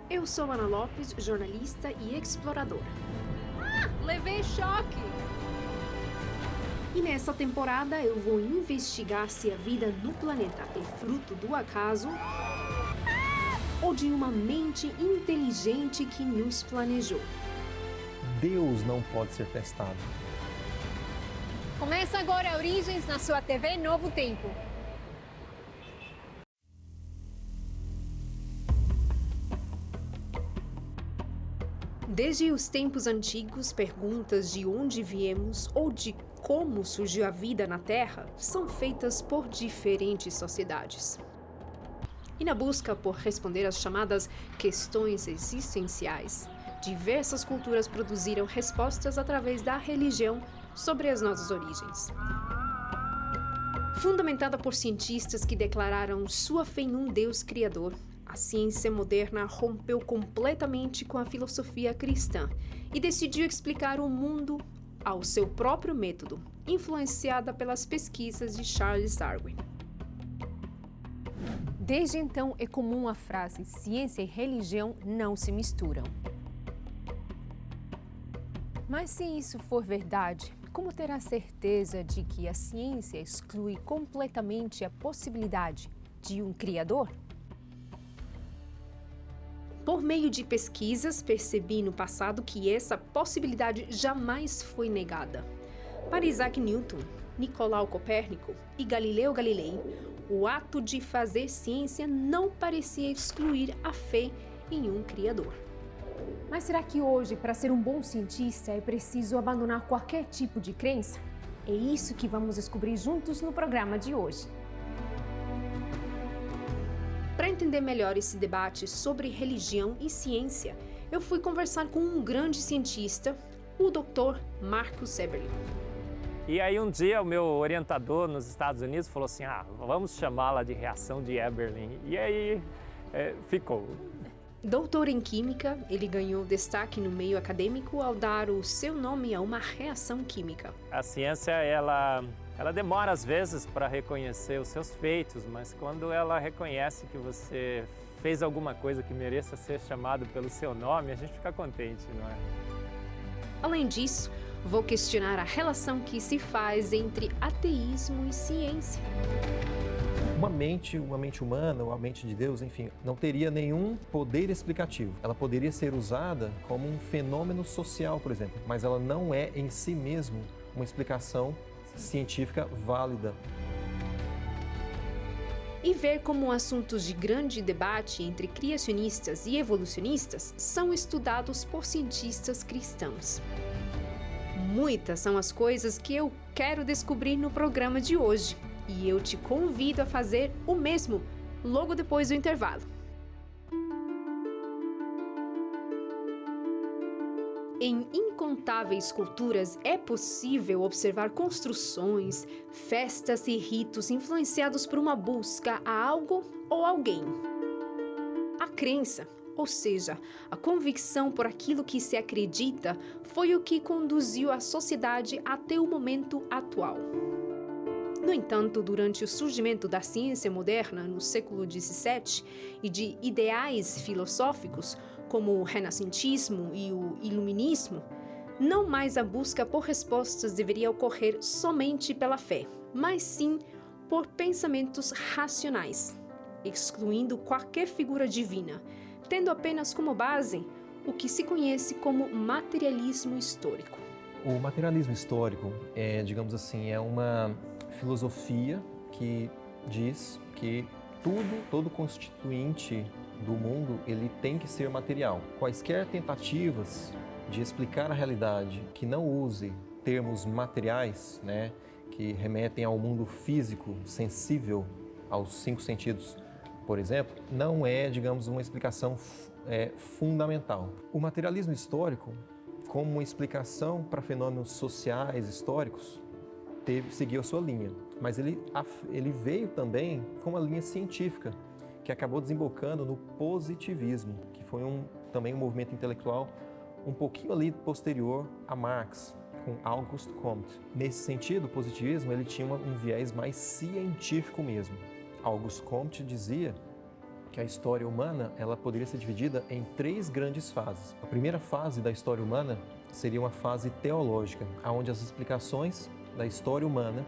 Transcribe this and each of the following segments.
Eu sou Ana Lopes, jornalista e exploradora. Levei choque! E nessa temporada eu vou investigar se a vida no planeta é fruto do acaso ou de uma mente inteligente que nos planejou. Deus não pode ser testado. Começa agora Origens na sua TV Novo Tempo. Desde os tempos antigos, perguntas de onde viemos ou de como surgiu a vida na Terra são feitas por diferentes sociedades. E na busca por responder às chamadas questões existenciais, diversas culturas produziram respostas através da religião sobre as nossas origens. Fundamentada por cientistas que declararam sua fé em um Deus criador, a ciência moderna rompeu completamente com a filosofia cristã e decidiu explicar o mundo ao seu próprio método, influenciada pelas pesquisas de Charles Darwin. Desde então é comum a frase ciência e religião não se misturam. Mas se isso for verdade, como ter a certeza de que a ciência exclui completamente a possibilidade de um criador? Por meio de pesquisas, percebi no passado que essa possibilidade jamais foi negada. Para Isaac Newton, Nicolau Copérnico e Galileu Galilei, o ato de fazer ciência não parecia excluir a fé em um criador. Mas será que hoje, para ser um bom cientista, é preciso abandonar qualquer tipo de crença? É isso que vamos descobrir juntos no programa de hoje. Para entender melhor esse debate sobre religião e ciência, eu fui conversar com um grande cientista, o Dr. Marcus Eberlin. E aí um dia o meu orientador nos Estados Unidos falou assim, vamos chamá-la de reação de Eberlin. E aí ficou. Doutor em Química, ele ganhou destaque no meio acadêmico ao dar o seu nome a uma reação química. A ciência, ela demora às vezes para reconhecer os seus feitos, mas quando ela reconhece que você fez alguma coisa que mereça ser chamado pelo seu nome, a gente fica contente, não é? Além disso, vou questionar a relação que se faz entre ateísmo e ciência. Uma mente humana, ou a mente de Deus, enfim, não teria nenhum poder explicativo. Ela poderia ser usada como um fenômeno social, por exemplo, mas ela não é em si mesmo uma explicação científica válida. E ver como assuntos de grande debate entre criacionistas e evolucionistas são estudados por cientistas cristãos. Muitas são as coisas que eu quero descobrir no programa de hoje. E eu te convido a fazer o mesmo logo depois do intervalo. Em incontáveis culturas é possível observar construções, festas e ritos influenciados por uma busca a algo ou alguém. A crença, ou seja, a convicção por aquilo que se acredita, foi o que conduziu a sociedade até o momento atual. No entanto, durante o surgimento da ciência moderna no século XVII e de ideais filosóficos como o renascentismo e o iluminismo, não mais a busca por respostas deveria ocorrer somente pela fé, mas sim por pensamentos racionais, excluindo qualquer figura divina, tendo apenas como base o que se conhece como materialismo histórico. O materialismo histórico digamos assim, é uma filosofia que diz que todo constituinte do mundo, ele tem que ser material. Quaisquer tentativas de explicar a realidade que não use termos materiais, né, que remetem ao mundo físico, sensível, aos 5 sentidos, por exemplo, não é, digamos, uma explicação fundamental. O materialismo histórico, como uma explicação para fenômenos sociais históricos, seguiu a sua linha, mas ele veio também com uma linha científica, que acabou desembocando no positivismo, que foi também um movimento intelectual um pouquinho ali posterior a Marx, com Auguste Comte. Nesse sentido, o positivismo ele tinha um viés mais científico mesmo. Auguste Comte dizia que a história humana ela poderia ser dividida em 3 grandes fases. A primeira fase da história humana seria uma fase teológica, onde as explicações da história humana,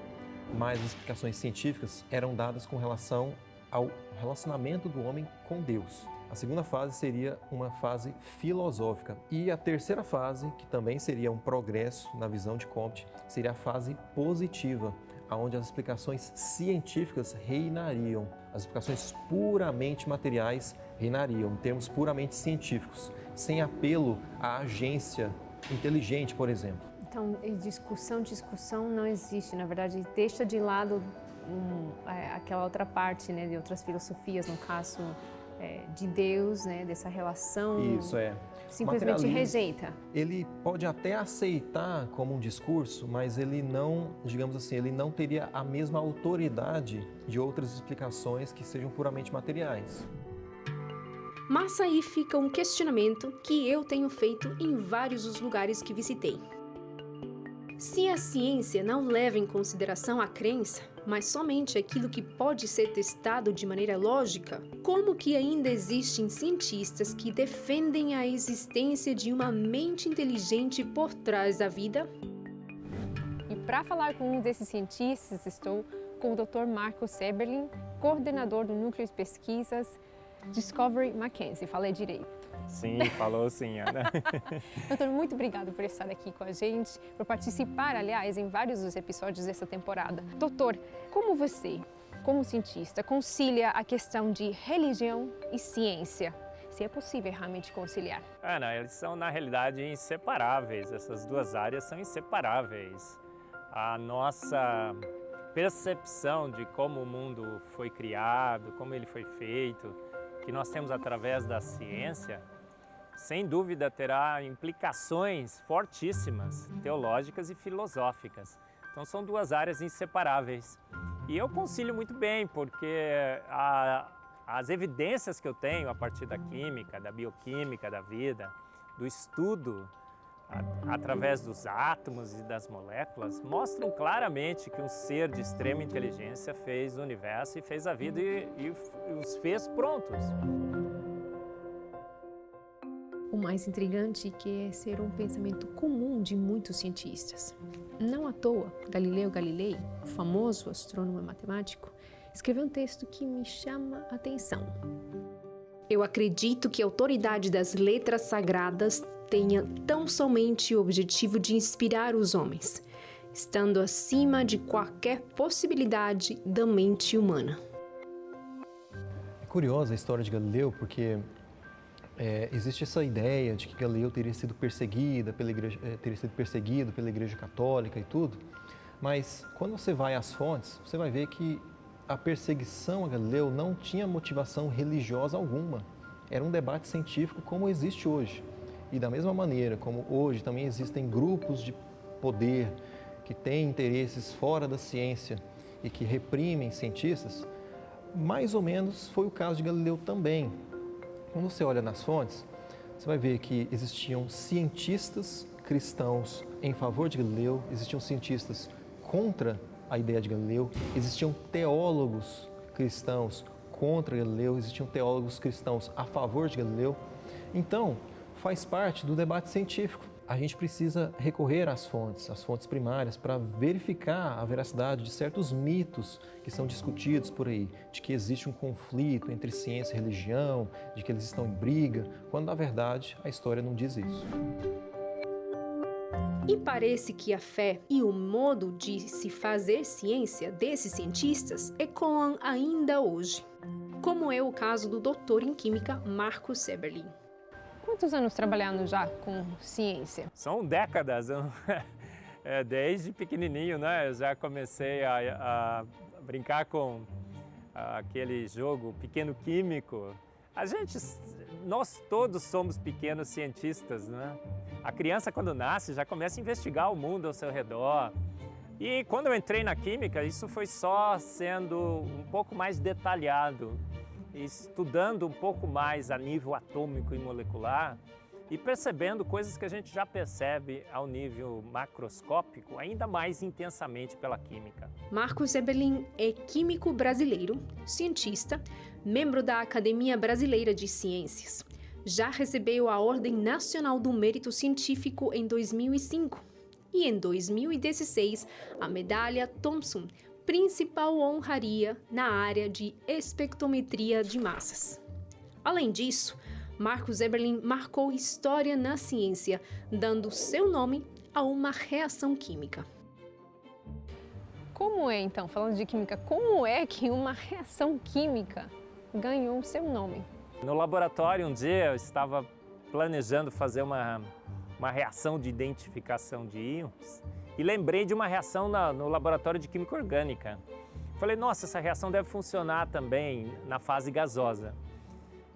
mais as explicações científicas, eram dadas com relação ao relacionamento do homem com Deus. A segunda fase seria uma fase filosófica. E a terceira fase, que também seria um progresso na visão de Comte, seria a fase positiva, onde as explicações científicas reinariam. As explicações puramente materiais reinariam, em termos puramente científicos, sem apelo à agência inteligente, por exemplo. Então, discussão não existe. Na verdade, deixa de lado aquela outra parte, né, de outras filosofias, no caso de Deus, né, dessa relação. Isso é. Simplesmente rejeita. Ele pode até aceitar como um discurso, mas ele não, digamos assim, ele não teria a mesma autoridade de outras explicações que sejam puramente materiais. Mas aí fica um questionamento que eu tenho feito em vários dos lugares que visitei. Se a ciência não leva em consideração a crença, mas somente aquilo que pode ser testado de maneira lógica, como que ainda existem cientistas que defendem a existência de uma mente inteligente por trás da vida? E para falar com um desses cientistas, estou com o Dr. Marcus Eberlin, coordenador do Núcleo de Pesquisas Discovery Mackenzie. Falei direito. Sim, falou sim, Ana. Doutor, muito obrigado por estar aqui com a gente, por participar, aliás, em vários dos episódios dessa temporada. Doutor, como você, como cientista, concilia a questão de religião e ciência? Se é possível realmente conciliar? Ana, eles são, na realidade, inseparáveis. Essas duas áreas são inseparáveis. A nossa percepção de como o mundo foi criado, como ele foi feito, que nós temos através da ciência, sem dúvida terá implicações fortíssimas, teológicas e filosóficas. Então são duas áreas inseparáveis. E eu concilio muito bem, porque as evidências que eu tenho a partir da química, da bioquímica da vida, do estudo através dos átomos e das moléculas, mostram claramente que um ser de extrema inteligência fez o universo e fez a vida e os fez prontos. O mais intrigante que é ser um pensamento comum de muitos cientistas. Não à toa, Galileu Galilei, o famoso astrônomo e matemático, escreveu um texto que me chama a atenção. Eu acredito que a autoridade das letras sagradas tenha tão somente o objetivo de inspirar os homens, estando acima de qualquer possibilidade da mente humana. É curiosa a história de Galileu, porque existe essa ideia de que Galileu teria sido perseguido pela Igreja Católica e tudo, mas quando você vai às fontes, você vai ver que a perseguição a Galileu não tinha motivação religiosa alguma. Era um debate científico como existe hoje. E da mesma maneira como hoje também existem grupos de poder que têm interesses fora da ciência e que reprimem cientistas, mais ou menos foi o caso de Galileu também. Quando você olha nas fontes, você vai ver que existiam cientistas cristãos em favor de Galileu, existiam cientistas contra a ideia de Galileu, existiam teólogos cristãos contra Galileu, existiam teólogos cristãos a favor de Galileu. Então, faz parte do debate científico. A gente precisa recorrer às fontes primárias, para verificar a veracidade de certos mitos que são discutidos por aí, de que existe um conflito entre ciência e religião, de que eles estão em briga, quando na verdade a história não diz isso. E parece que a fé e o modo de se fazer ciência desses cientistas ecoam ainda hoje, como é o caso do doutor em química Marcus Eberlin. Quantos anos trabalhando já com ciência? São décadas, desde pequenininho, né? Eu já comecei a brincar com aquele jogo Pequeno Químico. Nós todos somos pequenos cientistas, né? A criança, quando nasce, já começa a investigar o mundo ao seu redor. E quando eu entrei na química, isso foi só sendo um pouco mais detalhado, estudando um pouco mais a nível atômico e molecular, e percebendo coisas que a gente já percebe ao nível macroscópico, ainda mais intensamente pela química. Marcos Eberlin é químico brasileiro, cientista, membro da Academia Brasileira de Ciências. Já recebeu a Ordem Nacional do Mérito Científico em 2005 e, em 2016, a Medalha Thomson, principal honraria na área de espectrometria de massas. Além disso, Marcos Eberlin marcou história na ciência, dando seu nome a uma reação química. Como é, então, falando de química, como é que uma reação química ganhou seu nome? No laboratório, um dia, eu estava planejando fazer uma reação de identificação de íons e lembrei de uma reação no laboratório de química orgânica. Falei, nossa, essa reação deve funcionar também na fase gasosa.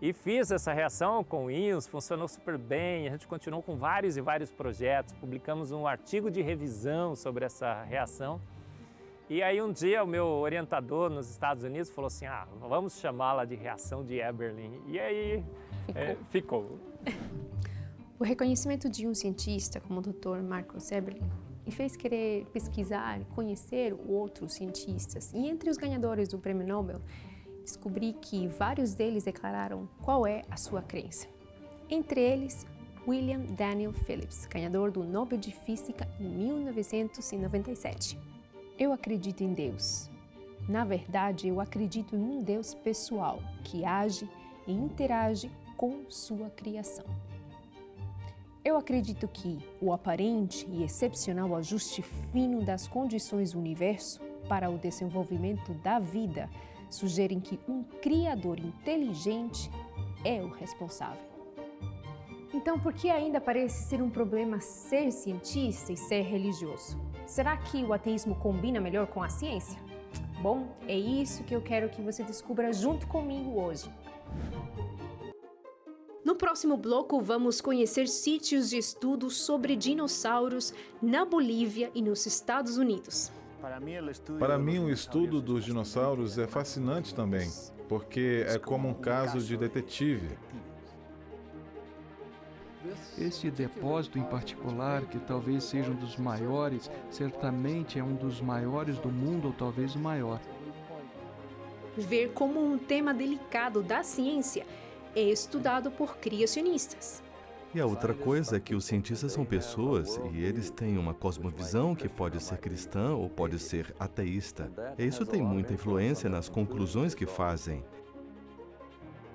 E fiz essa reação com íons, funcionou super bem, a gente continuou com vários e vários projetos, publicamos um artigo de revisão sobre essa reação. E aí um dia o meu orientador nos Estados Unidos falou assim, vamos chamá-la de reação de Eberlin. E aí ficou. O reconhecimento de um cientista como o Dr. Marcos Eberlin me fez querer pesquisar e conhecer outros cientistas. E entre os ganhadores do Prêmio Nobel, descobri que vários deles declararam qual é a sua crença. Entre eles, William Daniel Phillips, ganhador do Nobel de Física em 1997. Eu acredito em Deus. Na verdade, eu acredito em um Deus pessoal que age e interage com sua criação. Eu acredito que o aparente e excepcional ajuste fino das condições do universo para o desenvolvimento da vida sugerem que um criador inteligente é o responsável. Então, por que ainda parece ser um problema ser cientista e ser religioso? Será que o ateísmo combina melhor com a ciência? Bom, é isso que eu quero que você descubra junto comigo hoje. No próximo bloco, vamos conhecer sítios de estudos sobre dinossauros na Bolívia e nos Estados Unidos. Para mim, o estudo dos dinossauros é fascinante também, porque é como um caso de detetive. Este depósito em particular, que talvez seja um dos maiores, certamente é um dos maiores do mundo ou talvez o maior. Ver como um tema delicado da ciência é estudado por criacionistas. E a outra coisa é que os cientistas são pessoas e eles têm uma cosmovisão que pode ser cristã ou pode ser ateísta. E isso tem muita influência nas conclusões que fazem.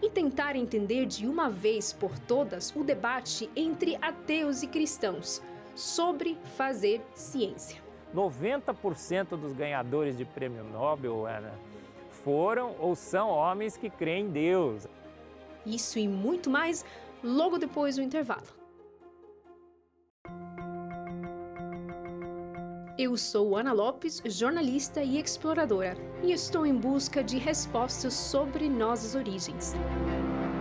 E tentar entender de uma vez por todas o debate entre ateus e cristãos sobre fazer ciência. 90% dos ganhadores de prêmio Nobel, Ana, foram ou são homens que creem em Deus. Isso e muito mais logo depois do intervalo. Eu sou Ana Lopes, jornalista e exploradora, e estou em busca de respostas sobre nossas origens.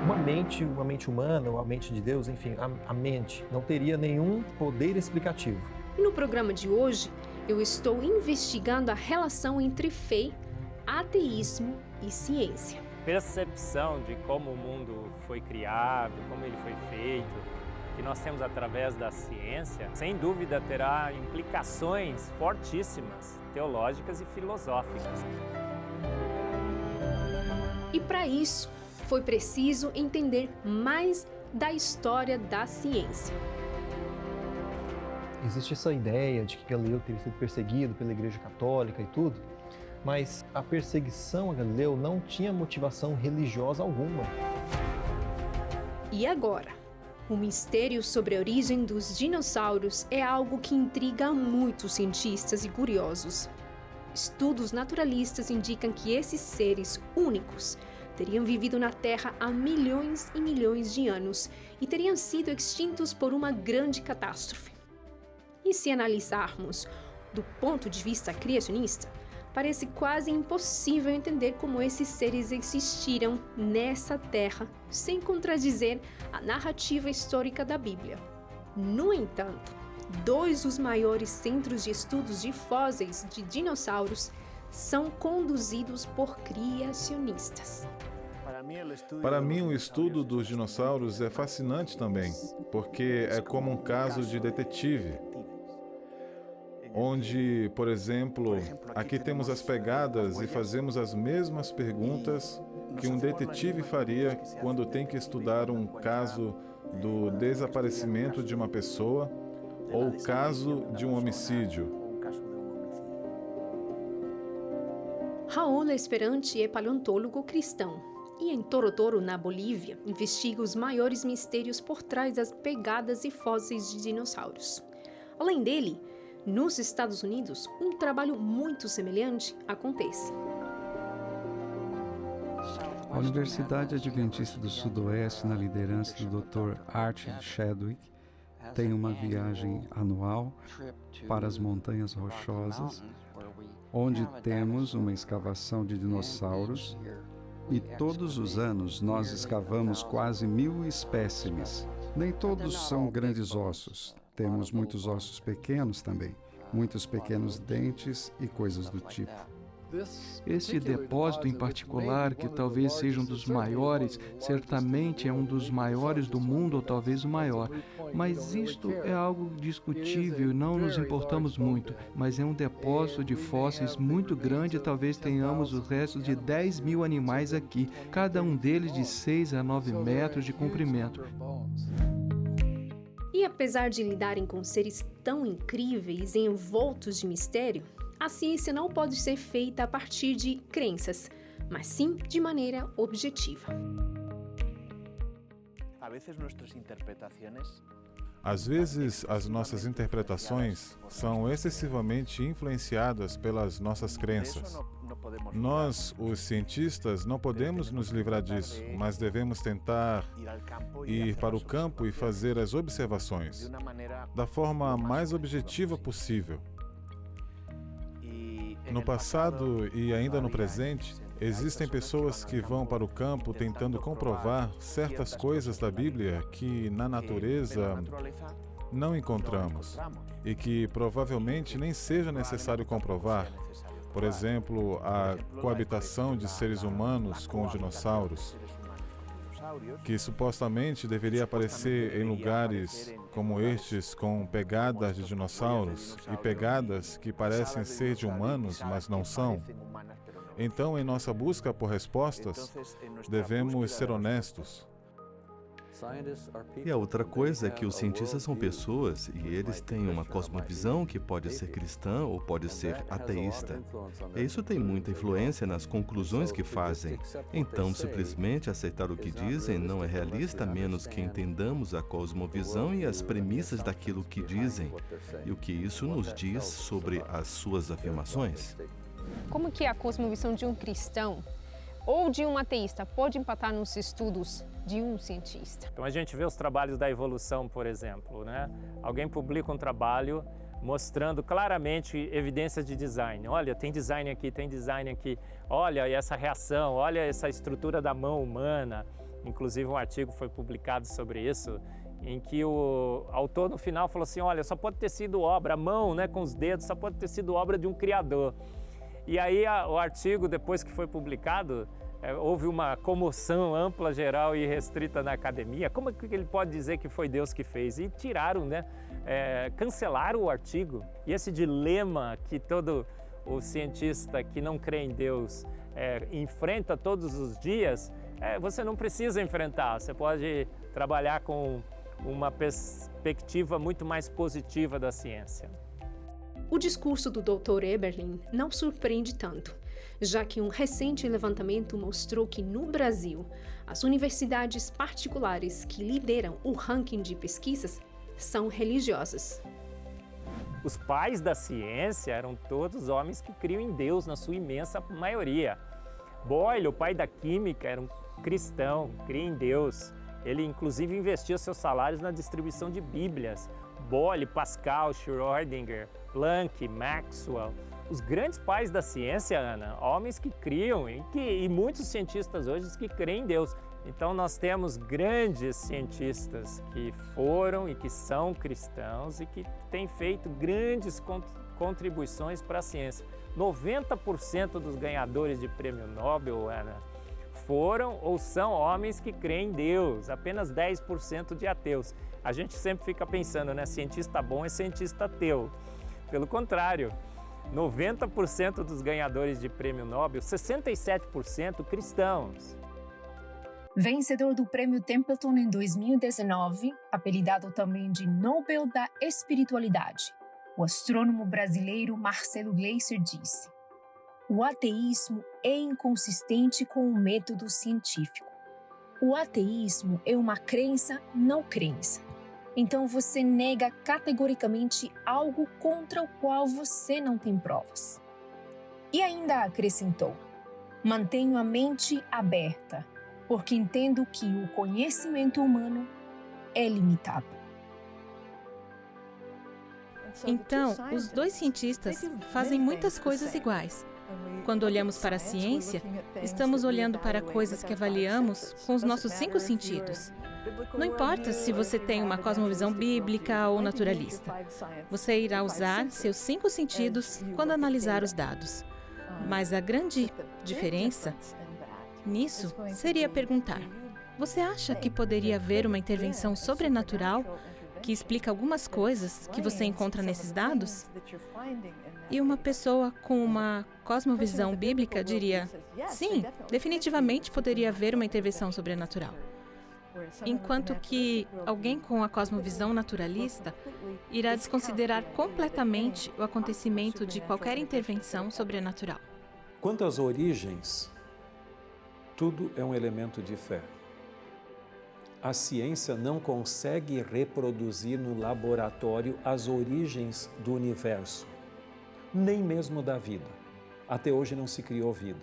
Uma mente humana, ou a mente de Deus, enfim, a mente não teria nenhum poder explicativo. No programa de hoje, eu estou investigando a relação entre fé, ateísmo e ciência. Percepção de como o mundo foi criado, como ele foi feito, que nós temos através da ciência, sem dúvida terá implicações fortíssimas, teológicas e filosóficas. E para isso, foi preciso entender mais da história da ciência. Existe essa ideia de que Galileu teria sido perseguido pela Igreja Católica e tudo, mas a perseguição a Galileu não tinha motivação religiosa alguma. E agora? O mistério sobre a origem dos dinossauros é algo que intriga muitos cientistas e curiosos. Estudos naturalistas indicam que esses seres únicos teriam vivido na Terra há milhões e milhões de anos e teriam sido extintos por uma grande catástrofe. E se analisarmos do ponto de vista criacionista, parece quase impossível entender como esses seres existiram nessa terra sem contradizer a narrativa histórica da Bíblia. No entanto, dois dos maiores centros de estudos de fósseis de dinossauros são conduzidos por criacionistas. Para mim, o estudo dos dinossauros é fascinante também, porque é como um caso de detetive, onde, por exemplo, aqui temos as pegadas e fazemos as mesmas perguntas que um detetive faria quando tem que estudar um caso do desaparecimento de uma pessoa ou o caso de um homicídio. Raul Esperanti é paleontólogo cristão e em Torotoro, na Bolívia, investiga os maiores mistérios por trás das pegadas e fósseis de dinossauros. Além dele, nos Estados Unidos, um trabalho muito semelhante acontece. A Universidade Adventista do Sudoeste, na liderança do Dr. Art Chadwick, tem uma viagem anual para as Montanhas Rochosas, onde temos uma escavação de dinossauros e todos os anos nós escavamos quase 1000 espécimes. Nem todos são grandes ossos, temos muitos ossos pequenos também, muitos pequenos dentes e coisas do tipo. Este depósito em particular, que talvez seja um dos maiores, certamente é um dos maiores do mundo ou talvez o maior. Mas isto é algo discutível e não nos importamos muito. Mas é um depósito de fósseis muito grande e talvez tenhamos os restos de 10.000 animais aqui, cada um deles de 6 a 9 metros de comprimento. E apesar de lidarem com seres tão incríveis e envoltos de mistério, a ciência não pode ser feita a partir de crenças, mas sim de maneira objetiva. Às vezes, as nossas interpretações são excessivamente influenciadas pelas nossas crenças. Nós, os cientistas, não podemos nos livrar disso, mas devemos tentar ir para o campo e fazer as observações da forma mais objetiva possível. No passado e ainda no presente, existem pessoas que vão para o campo tentando comprovar certas coisas da Bíblia que na natureza não encontramos e que provavelmente nem seja necessário comprovar. Por exemplo, a coabitação de seres humanos com dinossauros, que supostamente deveria aparecer em lugares como estes com pegadas de dinossauros e pegadas que parecem ser de humanos, mas não são. Então, em nossa busca por respostas, devemos ser honestos. E a outra coisa é que os cientistas são pessoas e eles têm uma cosmovisão que pode ser cristã ou pode ser ateísta. E isso tem muita influência nas conclusões que fazem. Então, simplesmente aceitar o que dizem não é realista, a menos que entendamos a cosmovisão e as premissas daquilo que dizem e o que isso nos diz sobre as suas afirmações. Como que a cosmovisão de um cristão ou de um ateísta pode impactar nos estudos de um cientista? Então a gente vê os trabalhos da evolução, por exemplo, né? Alguém publica um trabalho mostrando claramente evidências de design. Olha, tem design aqui, tem design aqui. Olha essa reação, olha essa estrutura da mão humana. Inclusive um artigo foi publicado sobre isso, em que o autor no final falou assim, olha, só pode ter sido obra, a mão, né, com os dedos, só pode ter sido obra de um criador. E aí o artigo, depois que foi publicado, houve uma comoção ampla, geral e restrita na academia. Como é que ele pode dizer que foi Deus que fez? E tiraram, né? Cancelaram o artigo. E esse dilema que todo o cientista que não crê em Deus enfrenta todos os dias, você não precisa enfrentar. Você pode trabalhar com uma perspectiva muito mais positiva da ciência. O discurso do Dr. Eberlin não surpreende tanto, já que um recente levantamento mostrou que no Brasil, as universidades particulares que lideram o ranking de pesquisas são religiosas. Os pais da ciência eram todos homens que criam em Deus, na sua imensa maioria. Boyle, o pai da química, era um cristão, cria em Deus. Ele, inclusive, investia seus salários na distribuição de Bíblias. Boyle, Pascal, Schrödinger, Planck, Maxwell, os grandes pais da ciência, Ana, homens que criam e muitos cientistas hoje que creem em Deus. Então nós temos grandes cientistas que foram e que são cristãos e que têm feito grandes contribuições para a ciência. 90% dos ganhadores de prêmio Nobel, Ana, foram ou são homens que creem em Deus, apenas 10% de ateus. A gente sempre fica pensando, né? Cientista bom é cientista ateu. Pelo contrário, 90% dos ganhadores de prêmio Nobel, 67% cristãos. Vencedor do Prêmio Templeton em 2019, apelidado também de Nobel da Espiritualidade, o astrônomo brasileiro Marcelo Gleiser disse: o ateísmo é inconsistente com o método científico. O ateísmo é uma crença não crença. Então você nega categoricamente algo contra o qual você não tem provas. E ainda acrescentou: mantenho a mente aberta, porque entendo que o conhecimento humano é limitado. Então, os dois cientistas fazem muitas coisas iguais. Quando olhamos para a ciência, estamos olhando para coisas que avaliamos com os nossos 5 sentidos. Não importa se você tem uma cosmovisão bíblica ou naturalista. Você irá usar seus 5 sentidos quando analisar os dados. Mas a grande diferença nisso seria perguntar: você acha que poderia haver uma intervenção sobrenatural que explica algumas coisas que você encontra nesses dados? E uma pessoa com uma cosmovisão bíblica diria: sim, definitivamente poderia haver uma intervenção sobrenatural. Enquanto que alguém com a cosmovisão naturalista irá desconsiderar completamente o acontecimento de qualquer intervenção sobrenatural. Quanto às origens, tudo é um elemento de fé. A ciência não consegue reproduzir no laboratório as origens do universo, nem mesmo da vida. Até hoje não se criou vida.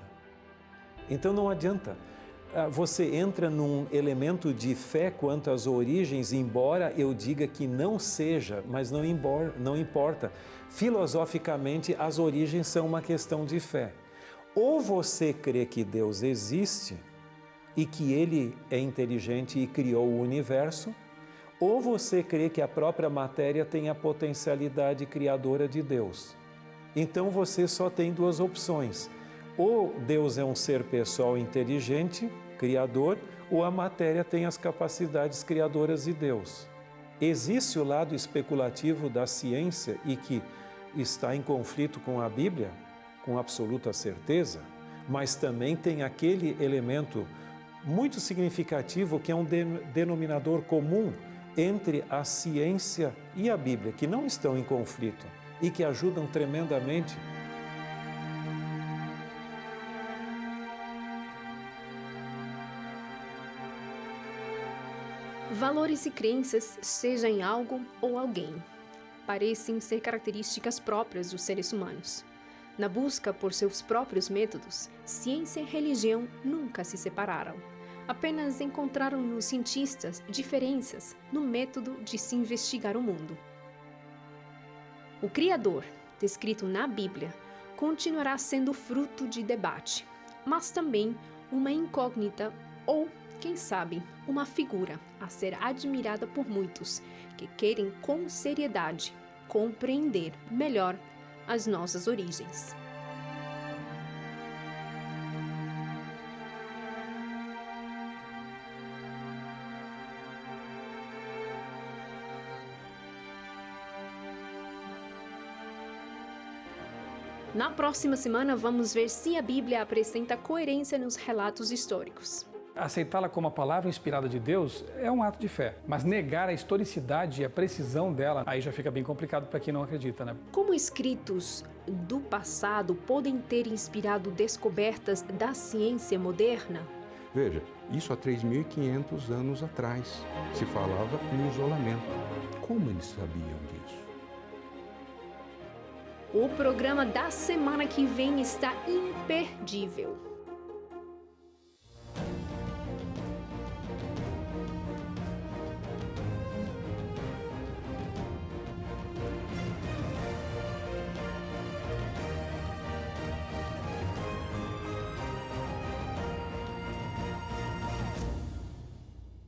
Então não adianta. Você entra num elemento de fé quanto às origens, embora eu diga que não seja, mas não importa. Filosoficamente, as origens são uma questão de fé. Ou você crê que Deus existe e que Ele é inteligente e criou o universo, ou você crê que a própria matéria tem a potencialidade criadora de Deus. Então você só tem 2 opções. Ou Deus é um ser pessoal inteligente, criador, ou a matéria tem as capacidades criadoras de Deus. Existe o lado especulativo da ciência e que está em conflito com a Bíblia, com absoluta certeza, mas também tem aquele elemento muito significativo que é um denominador comum entre a ciência e a Bíblia, que não estão em conflito e que ajudam tremendamente. Valores e crenças, seja em algo ou alguém, parecem ser características próprias dos seres humanos. Na busca por seus próprios métodos, ciência e religião nunca se separaram. Apenas encontraram nos cientistas diferenças no método de se investigar o mundo. O Criador, descrito na Bíblia, continuará sendo fruto de debate, mas também uma incógnita ou, quem sabe, uma figura a ser admirada por muitos que querem com seriedade compreender melhor as nossas origens. Na próxima semana, vamos ver se a Bíblia apresenta coerência nos relatos históricos. Aceitá-la como a palavra inspirada de Deus é um ato de fé, mas negar a historicidade e a precisão dela, aí já fica bem complicado para quem não acredita, né? Como escritos do passado podem ter inspirado descobertas da ciência moderna? Veja, isso há 3.500 anos atrás se falava em isolamento. Como eles sabiam disso? O programa da semana que vem está imperdível.